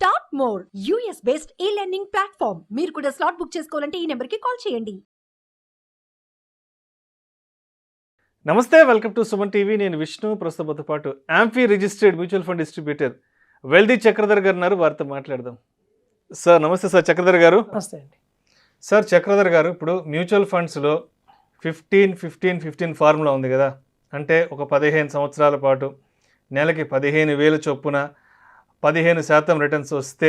Top more US based ఈ learning platform. మీరు కూడా స్లాట్ బుక్ చేసుకోవాలంటే ఈ నెంబర్కి కాల్ చేయండి. నమస్తే, వెల్కమ్ టు సుమన్ టీవీ. నేను విష్ణు. ప్రస్తుతంతో పాటు amphi registered mutual fund distributor wealthy Chakradhar గారు ఉన్నారు. వారితో మాట్లాడదాం. సార్ నమస్తే. సార్ చక్రధర్ గారు. నమస్తే అండి. సార్ చక్రధర్ గారు, ఇప్పుడు మ్యూచువల్ ఫండ్స్లో 15-15-15 ఫార్ములా ఉంది కదా, అంటే ఒక 15 సంవత్సరాల పాటు నెలకి 15,000 చొప్పున 15% రిటర్న్స్ వస్తే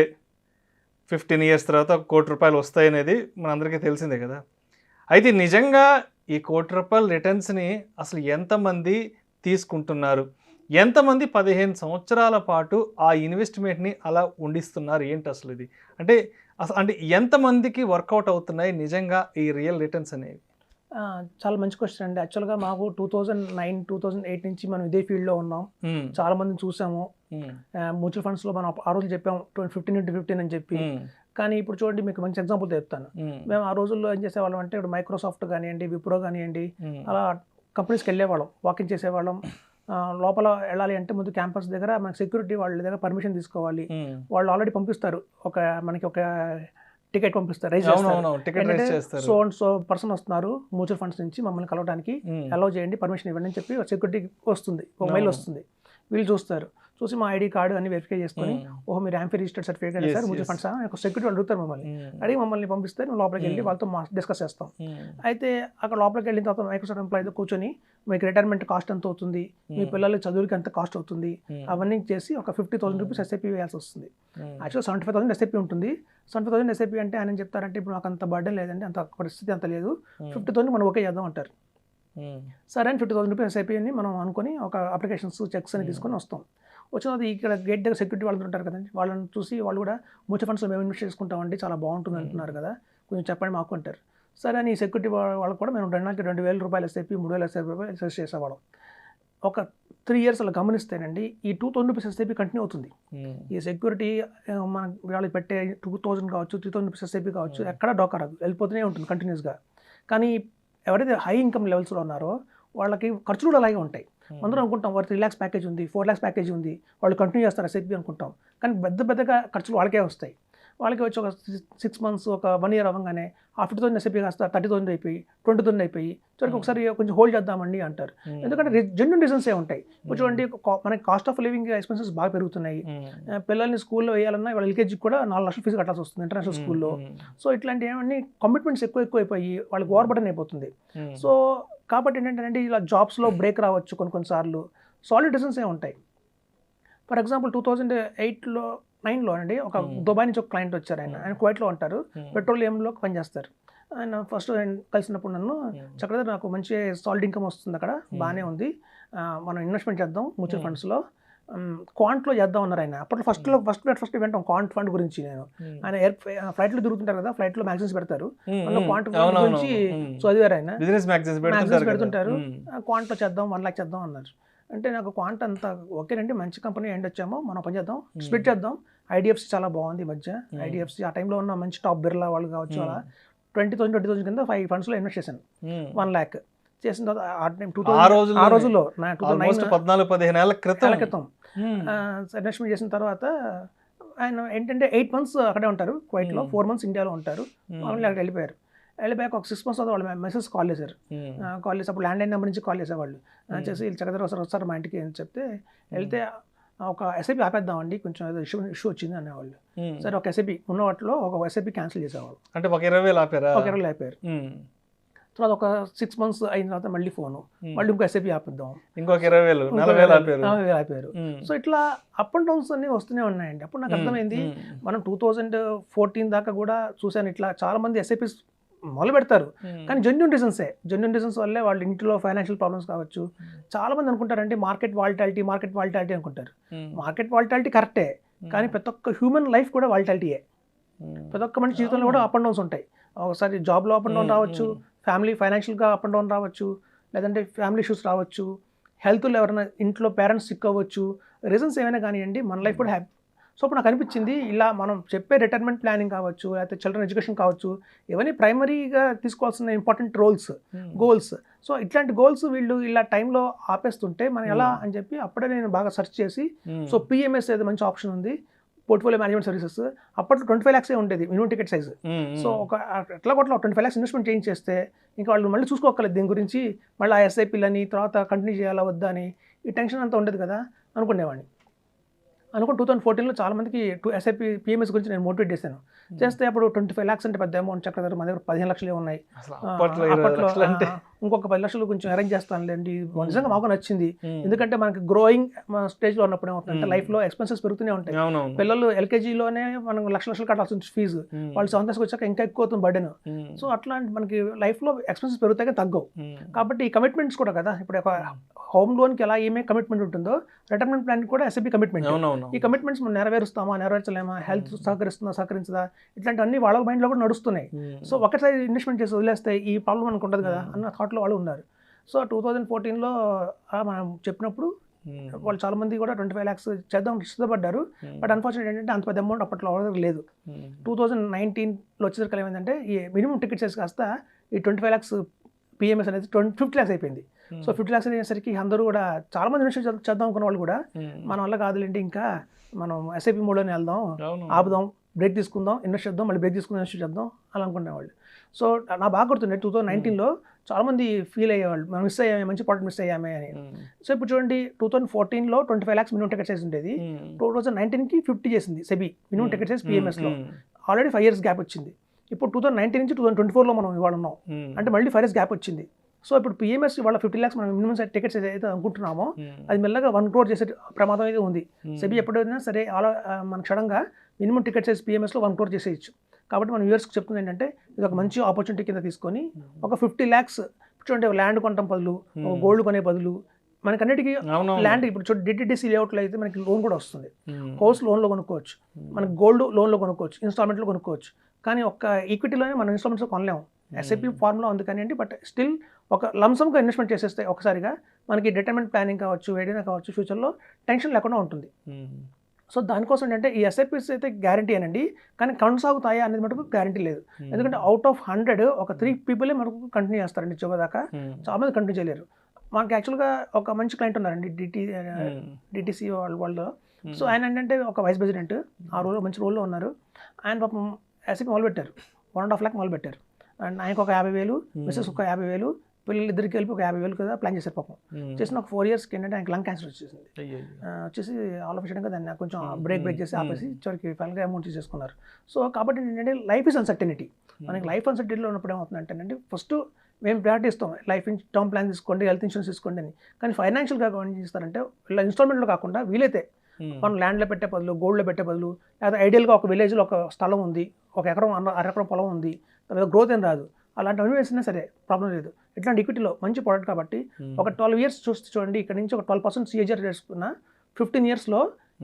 15 ఇయర్స్ తర్వాత ₹1 కోటి వస్తాయనేది మనందరికీ తెలిసిందే కదా. అయితే నిజంగా ఈ ₹1 కోటి రిటర్న్స్ని అసలు ఎంతమంది తీసుకుంటున్నారు, ఎంతమంది 15 సంవత్సరాల పాటు ఆ ఇన్వెస్ట్మెంట్ని అలా ఉండిస్తున్నారు, ఏంటి అసలు ఇది? అంటే ఎంతమందికి వర్కౌట్ అవుతున్నాయి నిజంగా ఈ రియల్ రిటర్న్స్ అనేవి? చాలా మంచి క్వశ్చన్ అండి. యాక్చువల్గా మాకు 2009-2008 నుంచి మనం ఇదే ఫీల్డ్లో ఉన్నాం. చాలా మందిని చూసాము. మ్యూచువల్ ఫండ్స్లో మనం ఆ రోజు చెప్పాము 15x15 అని చెప్పి. కానీ ఇప్పుడు చూడండి, మీకు మంచి ఎగ్జాంపుల్ చెప్తాను. మేము ఆ రోజుల్లో ఏం చేసేవాళ్ళం అంటే, ఇప్పుడు మైక్రోసాఫ్ట్ కానివ్వండి, విప్రో కానివ్వండి, అలా కంపెనీస్కి వెళ్ళేవాళ్ళం, వాకింగ్ చేసేవాళ్ళం. లోపల వెళ్ళాలి అంటే ముందు క్యాంపస్ దగ్గర మనకి సెక్యూరిటీ వాళ్ళ దగ్గర పర్మిషన్ తీసుకోవాలి. వాళ్ళు ఆల్రెడీ పంపిస్తారు, మనకి ఒక టికెట్ పంపిస్తారు, సో పర్సన్ వస్తున్నారు మ్యూచువల్ ఫండ్స్ నుంచి మమ్మల్ని కలవడానికి, అలౌ చేయండి, పర్మిషన్ ఇవ్వండి అని చెప్పి సెక్యూరిటీ వస్తుంది, ఒక మెయిల్ వస్తుంది. వీళ్ళు చూస్తారు, చూసి మా ఐడి కార్డు అన్ని వెరిఫై చేసుకొని, ఓహో మీరు amphi registered certificate sir mutual funds ఒక సెక్యూరిటీ వాళ్ళు అడుగుతారు మమ్మల్ని. అడిగి మమ్మల్ని పంపిస్తే మేము లోపలికి వెళ్ళి వాళ్ళతో డిస్కస్ చేస్తాం. అయితే అక్కడ లోపలికి వెళ్ళిన తర్వాత మైక్రోసాఫ్ట్ ఎంప్లాయీతో కూర్చొని మీకు రిటైర్మెంట్ కాస్ట్ ఎంత అవుతుంది, మీ పిల్లల చదువులకి ఎంత కాస్ట్ అవుతుంది, అవన్నీ చేసి ఒక ₹50,000 ఎస్ఐపి వేయాల్సి వస్తుంది. యాక్చువల్గా 75,000 ఎస్ఐపి ఉంటుంది. 75,000 ఎస్ఐపి అంటే ఆయన చెప్తారంటే, ఇప్పుడు నాకు అంత బర్డెన్ లేదండి, అంత పరిస్థితి అంత లేదు, 50,000 మనం ఓకే చేద్దాం అంటారు. సరే అని ₹50,000 ఎస్ఐపి అని మనం అనుకుని ఒక అప్లికేషన్స్ చెక్స్ అని తీసుకొని వస్తాం. వచ్చిన తర్వాత ఇక్కడ గేట్ దగ్గర సెక్యూరిటీ వాళ్ళు ఉంటారు కదండి, వాళ్ళని చూసి వాళ్ళు కూడా మ్యూచువల్ ఫండ్స్లో మేము ఇన్వెస్ట్ చేసుకుంటామండి, చాలా బాగుంటుంది అంటున్నారు కదా, కొంచెం చెప్పండి మాకు అంటారు. సరే అని ఈ సెక్యూరిటీ వాళ్ళకి కూడా మేము ₹2,000 ఎస్ఐపి, ₹3,000 ఎస్ఐపి చేసేవాళ్ళం. ఒక 3 ఇయర్స్ అలా గమనిస్తేనండి ఈ ₹2,000 ఎస్ఐపి కంటిన్యూ అవుతుంది. ఈ సెక్యూరిటీ మన వాళ్ళు పెట్టే 2,000 కావచ్చు, ₹3,000 ఎస్ఐపి కావచ్చు, ఎక్కడా డోకా రాదు, వెళ్ళిపోతూనే ఉంటుంది కంటిన్యూస్గా. కానీ ఎవరైతే హై ఇన్కమ్ లెవెల్స్లో ఉన్నారో వాళ్ళకి ఖర్చులు కూడా అలాగే ఉంటాయి. అందరూ అనుకుంటాం వారు 3 lakhs ప్యాకేజ్ ఉంది, 4 lakhs ప్యాకేజ్ ఉంది, వాళ్ళు కంటిన్యూ చేస్తారు ఎస్ఐపి అనుకుంటాం. కానీ పెద్దగా ఖర్చులు వాళ్ళకే వస్తాయి. వాళ్ళకి వచ్చి ఒక 6 months, ఒక 1 year అవ్వగానే ఆ 50,000 ఎస్ఐపి కాస్త 30,000 అయిపోయి, 20,000 అయిపోయి, చివరికి ఒకసారి కొంచెం హోల్డ్ చేద్దామండి అంటారు. ఎందుకంటే జెన్యూన్ రీజన్సే ఉంటాయి. ఇప్పుడు చూడండి, మనకి కాస్ట్ ఆఫ్ లివింగ్ ఎక్స్పెన్సెస్ బాగా పెరుగుతున్నాయి. పిల్లల్ని స్కూల్లో వేయాలన్నా వాళ్ళ ఎల్కేజీకి కూడా 4 లక్షలు ఫీజు కట్టాల్సి వస్తుంది ఇంటర్నేషనల్ స్కూల్లో. సో ఇట్లాంటి ఏమన్నీ కమిట్మెంట్స్ ఎక్కువైపోయి వాళ్ళకి ఓవర్ బర్డెన్ అయిపోతుంది. సో కాబట్టి ఏంటంటే ఇలా జాబ్స్లో బ్రేక్ రావచ్చు కొన్నిసార్లు. సాలిడ్ రీజన్సే ఉంటాయి. ఫర్ ఎగ్జాంపుల్ 2008-9లో అండి, ఒక దుబాయ్ నుంచి ఒక క్లయింట్ వచ్చారు. ఆయన కువైట్లో ఉంటారు, పెట్రోలియంలో పనిచేస్తారు. ఆయన ఫస్ట్ కలిసినప్పుడు నన్ను, చక్రధర్ నాకు మంచి సాలిడ్ ఇన్కమ్ వస్తుంది అక్కడ, బాగానే ఉంది, మనం ఇన్వెస్ట్మెంట్ చేద్దాం మ్యూచువల్ ఫండ్స్లో, క్వాంట్లో చేద్దాం అన్నారు ఆయన. అప్పట్లో ఫస్ట్ వింటాం క్వాంట్ ఫండ్ గురించి. నేను ఆయన ఫ్లైట్లో తిరుగుతుంటారు కదా, ఫ్లైట్లో మ్యాగజైన్స్ పెడతారు, క్వాంట్ ఫండ్ గురించి చదివారు ఆయన, మ్యాగజైన్స్ పెడుతుంటారు. క్వాంట్లో చేద్దాం, 1 lakh చేద్దాం అన్నారు. అంటే నాకు క్వాంట్ అంతా ఓకేనండి, మంచి కంపెనీ ఎండ్ వచ్చామో, మనం పని చేద్దాం, స్ప్లిట్ చేద్దాం. ఐడిఎఫ్సి చాలా బాగుంది ఈ మధ్య, ఐడిఎఫ్సి ఆ టైంలో ఉన్న మంచి టాప్ బిర్లా వాళ్ళు కావచ్చు, అలా 20,000 కింద 5 fundsలో ఇన్వెస్ట్ చేశాను. 1 lakh చేసిన తర్వాత ఆ రోజుల్లో 14-15 ఏళ్ల క్రితం ఇన్వెస్ట్మెంట్ చేసిన తర్వాత ఆయన ఏంటంటే 8 months అక్కడే ఉంటారు కువైట్లో, 4 months ఇండియాలో ఉంటారు. అక్కడికి వెళ్ళిపోయాక ఒక 6 months వాళ్ళ మెసేజ్ కాల్ చేశారు. కాల్ చేసి అప్పుడు ల్యాండ్ లైన్ నెంబర్ నుంచి కాల్ చేసేవాళ్ళు. చేసి చక్రధర్ వస్తారు మా ఇంటికి అని చెప్తే, వెళ్తే ఒక ఎస్ఐపి ఆపేద్దామండి, కొంచెం ఏదో ఇష్యూ వచ్చింది అనేవాళ్ళు. సరే ఒక ఎస్ఐపి ఉన్న వాటిలో ఒక ఎస్ఐపి క్యాన్సిల్ చేసేవాళ్ళు. అంటే ఒక 20,000 ఆపారు. తర్వాత ఒక 6 months అయిన తర్వాత మళ్ళీ ఫోను, మళ్ళీ ఇంకో ఎస్ఐపి ఆపిద్దాం, ఇంకొక 40,000 ఆపారు. సో ఇట్లా అప్ అండ్ డౌన్స్ అన్ని వస్తూనే ఉన్నాయండి. అప్పుడు నాకు అర్థమైంది, మనం 2014 దాకా కూడా చూశాను, ఇట్లా చాలా మంది ఎస్ఐపిస్ మొదలు పెడతారు, కానీ జెన్యూన్ రీజన్స్ వల్లే వాళ్ళ ఇంట్లో ఫైనాన్షియల్ ప్రాబ్లమ్స్ కావచ్చు. చాలా మంది అనుకుంటారంటే మార్కెట్ వాలిటాలిటీ అనుకుంటారు. మార్కెట్ వాలిటాలిటీ కరెక్టే, కానీ ప్రతి ఒక్క హ్యూమన్ లైఫ్ కూడా వాలిటాలిటీయే. ప్రతి ఒక్క మనిషి జీవితంలో కూడా అప్ అండ్ డౌన్స్ ఉంటాయి. ఒకసారి జాబ్లో అప్ అండ్ డౌన్ రావచ్చు, ఫ్యామిలీ ఫైనాన్షియల్గా అప్ అండ్ డౌన్ రావచ్చు, లేదంటే ఫ్యామిలీ ఇష్యూస్ రావచ్చు, హెల్త్లో ఎవరైనా ఇంట్లో పేరెంట్స్ సిక్ అవ్వచ్చు, రీజన్స్ ఏమైనా కానివ్వండి, మన లైఫ్ కూడా హ్యాపీ. సో అప్పుడు నాకు అనిపించింది, ఇలా మనం చెప్పే రిటైర్మెంట్ ప్లానింగ్ కావచ్చు, లేకపోతే చిల్డ్రన్ ఎడ్యుకేషన్ కావచ్చు, ఇవన్నీ ప్రైమరీగా తీసుకోవాల్సిన ఇంపార్టెంట్ గోల్స్. సో ఇట్లాంటి గోల్స్ వీళ్ళు ఇలా టైంలో ఆపేస్తుంటే మనం ఎలా అని చెప్పి అప్పుడే నేను బాగా సెర్చ్ చేసి, సో పిఎంఎస్ ఏదో మంచి ఆప్షన్ ఉంది, పోర్ట్ఫోలియో మేనేజ్మెంట్ సర్వీసెస్. అప్పట్లో 25 lakhs ఉండేది మినిమం టికెట్ సైజ్. సో ఒక ఎట్లా కొట్లా 25 lakhs ఇన్వెస్ట్మెంట్ చేస్తే ఇంకా వాళ్ళు మళ్ళీ చూసుకోగలదు దీని గురించి, మళ్ళీ ఆ ఎస్ఐపీలని తర్వాత కంటిన్యూ చేయాలా వద్దా అని ఈ టెన్షన్ అంతా ఉండదు కదా అనుకునేవాడిని. 2014లో చాలా మందికి ఎస్ఐపి పిఎంఎస్ గురించి నేను మోటివేట్ చేశాను. చేస్తే అప్పుడు 25 lakhs అంటే పెద్ద అమౌంట్ చక్రధర్, మన దగ్గర 15 lakhs ఉన్నాయి. అప్పట్లో ఇంకొక 10 lakhs కొంచెం అరేంజ్ చేస్తానులేండి. నిజంగా మాకు నచ్చింది. ఎందుకంటే మనకి గ్రోయింగ్ స్టేజ్లో ఉన్నప్పుడు ఏమవుతుందంటే లైఫ్లో ఎక్స్పెన్సెస్ పెరుగుతూనే ఉంటాయి. పిల్లలు ఎల్కేజీలోనే మనం లక్షలు కట్టాల్సిన ఫీజు, వాళ్ళు 7th class వచ్చాక ఇంకా ఎక్కువ అవుతుంది బర్డెన్. సో అట్లా మనకి లైఫ్లో ఎక్స్పెన్సెస్ పెరుగుతాయి తగ్గవు. కాబట్టి ఈ కమిట్మెంట్స్ కూడా కదా, ఇప్పుడు ఒక హోమ్ లోన్కి ఎలా ఏమే కమిట్మెంట్ ఉంటుందో రిటైర్మెంట్ ప్లాన్ కూడా ఎస్ఐపి కమిట్మెంట్. ఈ కమిట్మెంట్స్ మనం నెరవేరుస్తామా నెరవేర్చలేమా, హెల్త్ సహకరించదా, ఇట్లాంటివన్నీ వాళ్ళ మైండ్లో కూడా నడుస్తున్నాయి. సో ఒకసారి ఇన్వెస్ట్మెంట్ చేసి వదిలేస్తే ఈ ప్రాబ్లం మనకు ఉంటుంది కదా అన్న థాట్లో వాళ్ళు ఉన్నారు. సో 2014లో మనం చెప్పినప్పుడు వాళ్ళు చాలా మంది కూడా 25 lakhs చేద్దాం ఇష్టపడ్డారు. బట్ అన్ఫార్చునేట్ ఏంటంటే అంత పెద్ద అమౌంట్ అప్పట్లో లేదు. 2019లో వచ్చేసరికి ఏమైందంటే ఈ మినిమం టికెట్ సైజ్ కాస్త ఈ 25 lakhs పిఎంఎస్ అనేది 50 lakhs అయిపోయింది. సో 50 lakhs అయ్యేసరికి అందరూ కూడా చాలా మంది ఇన్వెస్ట్ చేద్దాం అనుకున్న వాళ్ళు కూడా మన వల్ల కాదులేండి, ఇంకా మనం ఎస్ఐపి మోడ్లోనే వెళ్దాం, ఆపుదాం, బ్రేక్ తీసుకుందాం, ఇన్వెస్ట్ చేద్దాం, మళ్ళీ బ్రేక్ తీసుకుందాం, ఇన్వెస్ట్ చేద్దాం అలా అనుకునేవాళ్ళు. సో నా బాగా గుర్తుండే 2019లో చాలా మంది ఫీల్ అయ్యేవాళ్ళు, మనం మిస్ అయ్యామే, మంచి ప్రోడక్ట్ మిస్ అయ్యామే అని. సో ఇప్పుడు చూడండి 2014లో 25 lakhs మినిమం టికెట్ సైజ్ ఉండేది. 2019కి 50 చేసింది సెబీ మినిమం టికెట్ సైజ్ పిఎంఎస్లో. ఆల్రెడీ 5 years గ్యాప్ వచ్చింది. ఇప్పుడు 2019 నుంచి 2024లో మనం ఇవాళ ఉన్నాం అంటే మళ్ళీ 5 years గ్యాప్ వచ్చింది. సో ఇప్పుడు పిఎంఎస్ ఇవాళ 50 lakhs మనం మినిమం టికెట్స్ అయితే అనుకుంటున్నామో అది మెల్లగా 1 crore చేసే ప్రమాదం అయితే ఉంది. సెబీ ఎప్పుడైనా సరే అలా మన క్షణంగా మినిమం టికెట్ సైజ్ పిఎంఎస్లో 1 crore చేసేయచ్చు. కాబట్టి మనం వ్యూవర్స్కి చెప్తుంది ఏంటంటే ఇది ఒక మంచి ఆపర్చునిటీ కింద తీసుకొని ఒక 50 lakhs చూడండి, ల్యాండ్ కొనడం బదులు, గోల్డ్ కొనే బదులు, మనకి అన్నిటికీ ల్యాండ్ ఇప్పుడు చూడండి డిటిడిసి లేఅవుట్లో అయితే మనకి లోన్ కూడా వస్తుంది. హౌస్ లోన్లో కొనుక్కోవచ్చు, మనకి గోల్డ్ లోన్లో కొనుక్కోవచ్చు, ఇన్స్టాల్మెంట్లో కొనుక్కోవచ్చు. కానీ ఒక్క ఈక్విటీలోనే మనం ఇన్స్టాల్మెంట్స్లో కొనలేము. ఎస్ఐపి ఫార్ములా ఉంది కానీ బట్ స్టిల్ ఒక లంసమ్గా ఇన్వెస్ట్మెంట్ చేసేస్తే ఒకసారిగా మనకి రిటైర్మెంట్ ప్లానింగ్ కావచ్చు, ఏదైనా కావచ్చు, ఫ్యూచర్లో టెన్షన్ లేకుండా ఉంటుంది. సో దానికోసం ఏంటంటే ఈ ఎస్ఐపిస్ అయితే గ్యారంటీ అనండి, కానీ కొనసాగుతాయా అనేది మటుకు గ్యారంటీ లేదు. ఎందుకంటే అవుట్ ఆఫ్ 100 ఒక 3 people మనకు కంటిన్యూ చేస్తారండి చివరిదాకా, చాలా మంది కంటిన్యూ చేయలేరు. మనకి యాక్చువల్గా ఒక మంచి క్లయింట్ ఉన్నారండి డిటిసి వాళ్ళు. సో ఆయన ఏంటంటే ఒక వైస్ ప్రెసిడెంట్, ఆ రోల్లో మంచి రోల్లో ఉన్నారు. ఆయన పాపం ఎస్ఐపి మొదలుపెట్టారు, 1.5 lakh మొదలుపెట్టారు. అండ్ ఆయనకు ఒక 50,000, మిస్సెస్ ఒక 50,000, పిల్లలు ఇద్దరికి కలిపి ఒక 50,000 కదా ప్లాన్ చేశారు పాపం. చేసిన ఒక 4 yearsకి ఏంటంటే ఆయనకి లంగ్ క్యాన్సర్ వచ్చేసింది. వచ్చేసి ఆల్ ఆఫ్ సడన్గా దాన్ని కొంచెం బ్రేక్ చేసి ఆపేసి చివరికి ఫైనల్గా అమౌంట్ తీసేసుకున్నారు. సో కాబట్టి ఏంటంటే లైఫ్ ఇస్ అన్సర్టనిటీ. మనకి లైఫ్ అన్సర్టనిటీలో ఉన్నప్పుడు ఏమవుతుందంటే ఫస్ట్ మేము ప్రయారిటీ ఇస్తాం, లైఫ్ టర్మ్ ప్లాన్ తీసుకోండి, హెల్త్ ఇన్సూరెన్స్ తీసుకోండి అని. కానీ ఫైనాన్షియల్గా ఏం చేస్తారంటే ఇలా ఇన్స్టాల్మెంట్లో కాకుండా వీలైతే మనం ల్యాండ్లో పెట్టే బదులు, గోల్డ్లో పెట్టే బదులు, లేదా ఐడియల్గా ఒక విలేజ్లో ఒక స్థలం ఉంది, 1 ఎకరం 1.5 ఎకరం పొలం ఉంది, గ్రోత్ ఏం రాదు, అలాంటి వేసినా సరే ప్రాబ్లం లేదు. ఇట్లాంటి ఈక్విటీలో మంచి ప్రోడక్ట్ కాబట్టి ఒక 12 years చూడండి, ఇక్కడ నుంచి ఒక 12% CAGR చేసుకున్న 15 yearsలో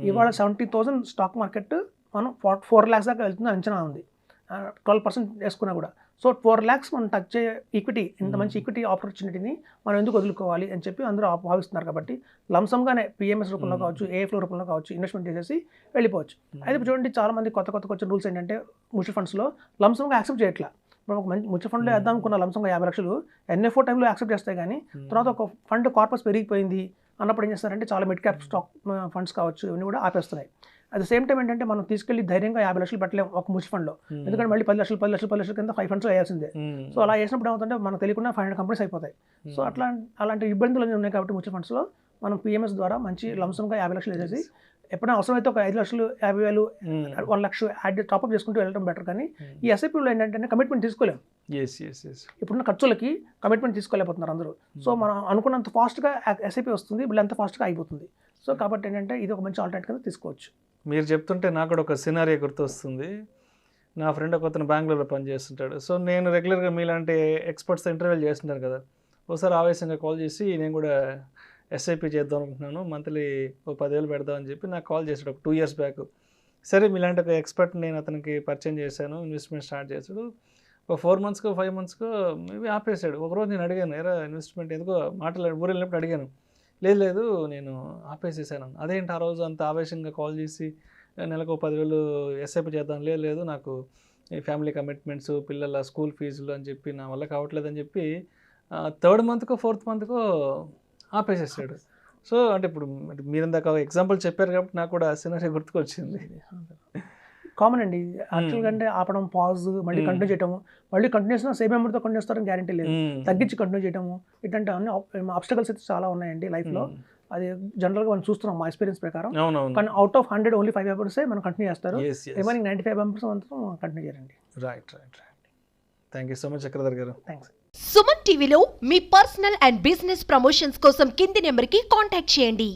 ఇవాళ 70,000 స్టాక్ మార్కెట్ మనం 4 lakhs దాకా వెళ్తుంది అంచనా ఉంది. 12% వేసుకున్నా కూడా. సో 4 lakhs మనం టచ్ చే ఈక్విటీ, ఇంత మంచి ఈక్విటీ ఆపర్చునిటీని మనం ఎందుకు వదులుకోవాలి అని చెప్పి అందరూ భావిస్తున్నారు. కాబట్టి లంసంగానే పిఎంఎస్ రూపంలో కావచ్చు, ఏఎఫ్లో రూపంలో కావచ్చు ఇన్వెస్ట్మెంట్ చేసేసి వెళ్ళిపోవచ్చు. అయితే చూడండి చాలా మంది కొత్త రూల్స్ ఏంటంటే మ్యూచువల్ ఫండ్స్లో లంసంగా యాక్సెప్ట్ చేయట్లా. ఇప్పుడు ఒక మంచి మ్యూచువల్ ఫండ్లో వేద్దాం అనుకున్న లంసంగా 50 lakhs ఎన్ఎఫ్ఓ టైంలో యాక్సెప్ట్ చేస్తాయి. కానీ తర్వాత ఒక ఫండ్ కార్పస్ పెరిగిపోయింది అన్నప్పుడు ఏం చేస్తారంటే చాలా మిడ్ క్యాప్ స్టాక్ ఫండ్స్ కావచ్చు ఇవన్నీ కూడా ఆపేస్తున్నాయి. అట్ ద సేమ్ టైం ఏంటంటే మనం తీసుకెళ్లి ధైర్యంగా 50 lakhs పెట్టలేము ఒక మ్యూచువల్ ఫండ్లో, ఎందుకంటే మళ్ళీ 10 లక్షల కింద 5 funds వేయాల్సిందే. సో అలా వేసినప్పుడు ఏమవుతుంటే మనకు తెలియకుండా 500 companies అయిపోతాయి. సో అలాంటి ఇబ్బందులు ఉన్నాయి. కాబట్టి మ్యూచువల్ ఫండ్స్లో మనం పిఎంఎస్ ద్వారా మంచి లంసంగా 50 lakhs వేసేసి ఎప్పుడైనా అవసరమైతే ఒక 5 లక్షలు, 50,000, 1 lakh యాడ్ టాప్అప్ చేసుకుంటూ వెళ్ళడం బెటర్. కానీ ఈ ఎస్ఐపిలో ఏంటంటే కమిట్మెంట్ తీసుకోలేము. ఇప్పుడున్న ఖర్చులకి కమిట్మెంట్ తీసుకోలేకపోతున్నారు అందరూ. సో మనం అనుకున్నంత ఫాస్ట్గా ఎస్ఐపి వస్తుంది, ఇప్పుడు అంత ఫాస్ట్గా అయిపోతుంది. సో కాబట్టి ఏంటంటే ఇది ఒక మంచి ఆల్టర్నేట్ కింద తీసుకోవచ్చు. మీరు చెప్తుంటే నాకు కూడా ఒక సినారియో గుర్తొస్తుంది. నా ఫ్రెండ్ ఒక అతను బెంగళూరులో పనిచేస్తుంటాడు. సో నేను రెగ్యులర్గా మీలాంటి ఎక్స్పర్ట్స్ ఇంటర్వ్యూలు చేస్తుంటారు కదా, ఒకసారి ఆవేశంగా కాల్ చేసి నేను కూడా ఎస్ఐపి చేద్దాం అనుకుంటున్నాను, మంత్లీ ఓ 10,000 పెడదామని చెప్పి నాకు కాల్ చేశాడు ఒక 2 years బ్యాక్. సరే మీలాంటి ఒక ఎక్స్పర్ట్ నేను అతనికి పరిచయం చేశాను, ఇన్వెస్ట్మెంట్ స్టార్ట్ చేశాడు. ఒక 4 months 5 months మేబీ ఆపేశాడు. ఒకరోజు నేను అడిగాను, ఎరా ఇన్వెస్ట్మెంట్ ఎందుకో మాట్లాడి ఊరు వెళ్ళినప్పుడు అడిగాను, లేదు నేను ఆపేసేసాను. అదేంటి ఆ రోజు అంత ఆవేశంగా కాల్ చేసి నెలకు 10,000 ఎస్ఐపి చేద్దాం, లేదు నాకు ఫ్యామిలీ కమిట్మెంట్స్, పిల్లల స్కూల్ ఫీజులు అని చెప్పి నా వల్ల కావట్లేదని చెప్పి 3rd month 4th month ఆపేసేసాడు. So అంటే ఇప్పుడు మీరు ఇందాక ఎగ్జాంపుల్ చెప్పారు కాబట్టి నాకు కూడా ఆ సినారీ గుర్తుకొచ్చింది. కామన్ అండి. యాక్చువల్గా అంటే ఆపడం, పాజ్, మళ్ళీ కంటిన్యూ చేయటము, మళ్ళీ కంటిన్యూస్ సేమ్ అమౌంట్తో కంటిన్యూ చేస్తారని గ్యారంటీ లేదు. తగ్గించి కంటిన్యూ చేయటము, ఇట్లాంటి అన్ని ఆబ్స్టకల్స్ అయితే చాలా ఉన్నాయండి లైఫ్లో. అది జనరల్గా మనం చూస్తున్నాం మా ఎక్స్పీరియన్స్ ప్రకారం. అవునవును. కానీ అవుట్ ఆఫ్ 100 ఓన్లీ 5 మెంబర్స్ మనం కంటిన్యూ చేస్తారు. Yes, yes. రిమైనింగ్ 95 మెంబర్స్ మాత్రం కంటిన్యూ చేయండి. Right. Thank you so much Chakradhar గారు. థ్యాంక్స్. సుమన్ టీవీలో మీ పర్సనల్ అండ్ బిజినెస్ ప్రమోషన్స్ కోసం కింది నెంబర్కి కాంటాక్ట్ చేయండి.